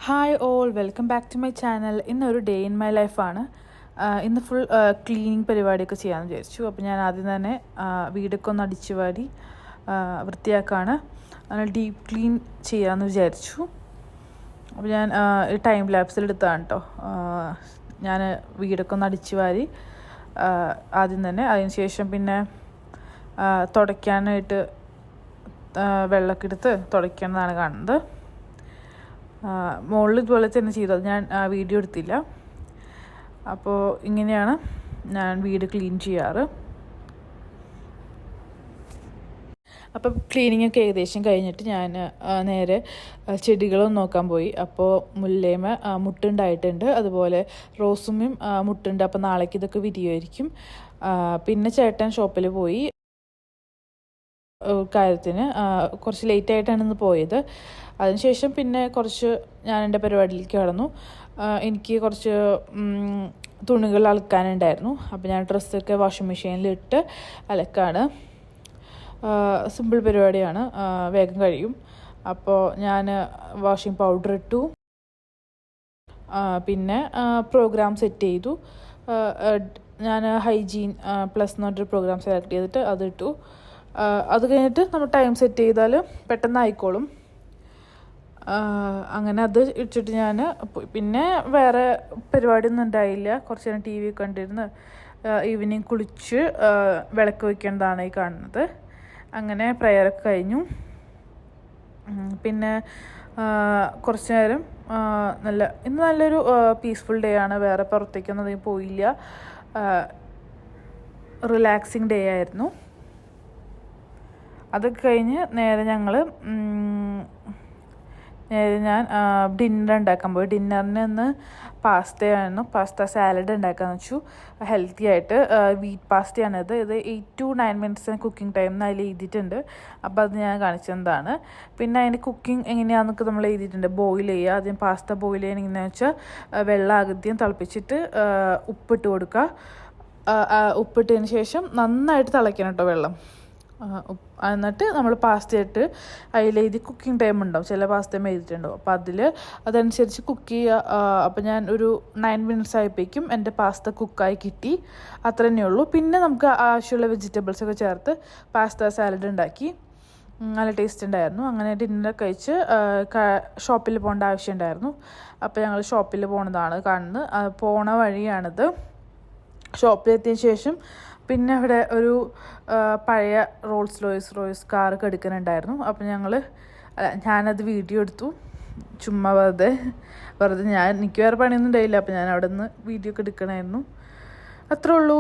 Hi all, welcome back to my channel. ഇന്നൊരു day in my ലൈഫാണ്. ഇന്ന് full cleaning പരിപാടിയൊക്കെ ചെയ്യാമെന്ന് വിചാരിച്ചു. അപ്പോൾ ഞാൻ ആദ്യം തന്നെ വീടൊക്കെ ഒന്ന് അടിച്ചു വാരി വൃത്തിയാക്കാണ്. ഡീപ്പ് ക്ലീൻ ചെയ്യാമെന്ന് വിചാരിച്ചു. അപ്പോൾ ഞാൻ ടൈം ലാപ്സിൽ എടുത്താണ് കേട്ടോ. ഞാൻ വീടൊക്കെ ഒന്ന് അടിച്ചു വാരി ആദ്യം തന്നെ, അതിന് ശേഷം പിന്നെ തുടയ്ക്കാനായിട്ട് വെള്ളമൊക്കെ എടുത്ത് തുടയ്ക്കണമെന്നാണ് കാണുന്നത്. മുകളിൽ ഇതുപോലെ തന്നെ ചെയ്തു, അത് ഞാൻ വീഡിയോ എടുത്തില്ല. അപ്പോൾ ഇങ്ങനെയാണ് ഞാൻ വീട് ക്ലീൻ ചെയ്യാറ്. അപ്പോൾ ക്ലീനിങ്ങൊക്കെ ഏകദേശം കഴിഞ്ഞിട്ട് ഞാൻ നേരെ ചെടികളൊന്നും നോക്കാൻ പോയി. അപ്പോൾ മുല്ലേമ മുട്ടുണ്ടായിട്ടുണ്ട്, അതുപോലെ റോസുമ്മയും മുട്ടുണ്ട്. അപ്പോൾ നാളേക്ക് ഇതൊക്കെ വിരിയുമായിരിക്കും. പിന്നെ ചേട്ടൻ ഷോപ്പിൽ പോയി കാര്യത്തിന്. കുറച്ച് ലേറ്റായിട്ടാണ് ഇന്ന് പോയത്. അതിനുശേഷം പിന്നെ കുറച്ച് ഞാൻ എൻ്റെ പരിപാടിയിലേക്ക് കടന്നു. എനിക്ക് കുറച്ച് തുണികൾ അലക്കാനുണ്ടായിരുന്നു. അപ്പോൾ ഞാൻ ഡ്രസ്സൊക്കെ വാഷിംഗ് മെഷീനിലിട്ട് അലക്കാണ്. സിമ്പിൾ പരിപാടിയാണ്, വേഗം കഴിയും. അപ്പോൾ ഞാൻ വാഷിംഗ് പൗഡർ ഇട്ടു, പിന്നെ പ്രോഗ്രാം സെറ്റ് ചെയ്തു. ഞാൻ ഹൈജീൻ പ്ലസ് എന്ന് പറഞ്ഞൊരു പ്രോഗ്രാം സെലക്ട് ചെയ്തിട്ട് അതിട്ടു. അത് കഴിഞ്ഞിട്ട് നമ്മൾ ടൈം സെറ്റ് ചെയ്താൽ പെട്ടെന്ന് ആയിക്കോളും. അങ്ങനെ അത് ഇട്ടിട്ട് ഞാൻ പിന്നെ വേറെ പരിപാടിയൊന്നും ഉണ്ടായില്ല. കുറച്ച് നേരം TV കണ്ടിരുന്ന് ഈവനിങ് കുളിച്ച് വിളക്ക് വയ്ക്കേണ്ടതാണ് ഈ കാണുന്നത്. അങ്ങനെ പ്രയറൊക്കെ കഴിഞ്ഞു. പിന്നെ കുറച്ച് നേരം ഇന്ന് നല്ലൊരു പീസ്ഫുൾ ഡേ ആണ്. വേറെ പുറത്തേക്കൊന്നും അധികം പോയില്ല. റിലാക്സിങ് ഡേ ആയിരുന്നു. അതൊക്കെ കഴിഞ്ഞ് നേരെ ഞാൻ ഡിന്നർ ഉണ്ടാക്കാൻ പോയി. ഡിന്നറിന് ഇന്ന് പാസ്തയായിരുന്നു. പാസ്ത സാലഡ് ഉണ്ടാക്കാമെന്ന് വെച്ചു, ഹെൽത്തി ആയിട്ട്. വീറ്റ് പാസ്തയാണിത്. ഇത് 8 to 9 minutes കുക്കിംഗ് ടൈം എന്ന് അതിൽ എഴുതിയിട്ടുണ്ട്. അപ്പോൾ അത് ഞാൻ കാണിച്ചതാണ്. പിന്നെ അതിൻ്റെ കുക്കിംഗ് എങ്ങനെയാണെന്നൊക്കെ നമ്മൾ എഴുതിയിട്ടുണ്ട്. ബോയിൽ ചെയ്യുക, ആദ്യം പാസ്ത ബോയിൽ ചെയ്യാൻ എങ്ങനെയാണെന്ന് വെച്ചാൽ വെള്ളം ആദ്യം തിളപ്പിച്ചിട്ട് ഉപ്പിട്ട് കൊടുക്കുക. ഉപ്പിട്ടതിന് ശേഷം നന്നായിട്ട് തിളയ്ക്കണം കേട്ടോ വെള്ളം. എന്നിട്ട് നമ്മൾ പാസ്ത ഇട്ട് അതിലെഴുതി കുക്കിംഗ് ടൈം ഉണ്ടാവും, ചില പാസ്തയും എഴുതിയിട്ടുണ്ടാവും. അപ്പോൾ അതനുസരിച്ച് കുക്ക് ചെയ്യുക. അപ്പോൾ ഞാൻ ഒരു 9 minutes ആയപ്പോഴേക്കും എൻ്റെ പാസ്ത കുക്കായി കിട്ടി. അത്ര തന്നെ ഉള്ളൂ. പിന്നെ നമുക്ക് ആവശ്യമുള്ള വെജിറ്റബിൾസൊക്കെ ചേർത്ത് പാസ്ത സാലഡ് ഉണ്ടാക്കി. നല്ല ടേസ്റ്റ് ഉണ്ടായിരുന്നു. അങ്ങനെ ഡിന്നർ കഴിച്ച് ഷോപ്പിൽ പോകേണ്ട ആവശ്യം ഉണ്ടായിരുന്നു. അപ്പോൾ ഞങ്ങൾ ഷോപ്പിൽ പോണതാണ് കാണുന്നത്. പോണ വഴിയാണിത്. ഷോപ്പിലെത്തിയ ശേഷം പിന്നെ അവിടെ ഒരു പഴയ റോൾസ് കാറൊക്കെ എടുക്കാനുണ്ടായിരുന്നു. അപ്പോൾ ഞാനത് വീഡിയോ എടുത്തു. ചുമ്മാ വെറുതെ എനിക്ക് വേറെ പണിയൊന്നും ഉണ്ടായില്ല. അപ്പോൾ ഞാൻ അവിടെ നിന്ന് വീഡിയോ ഒക്കെ എടുക്കണമായിരുന്നു. അത്രേ ഉള്ളൂ.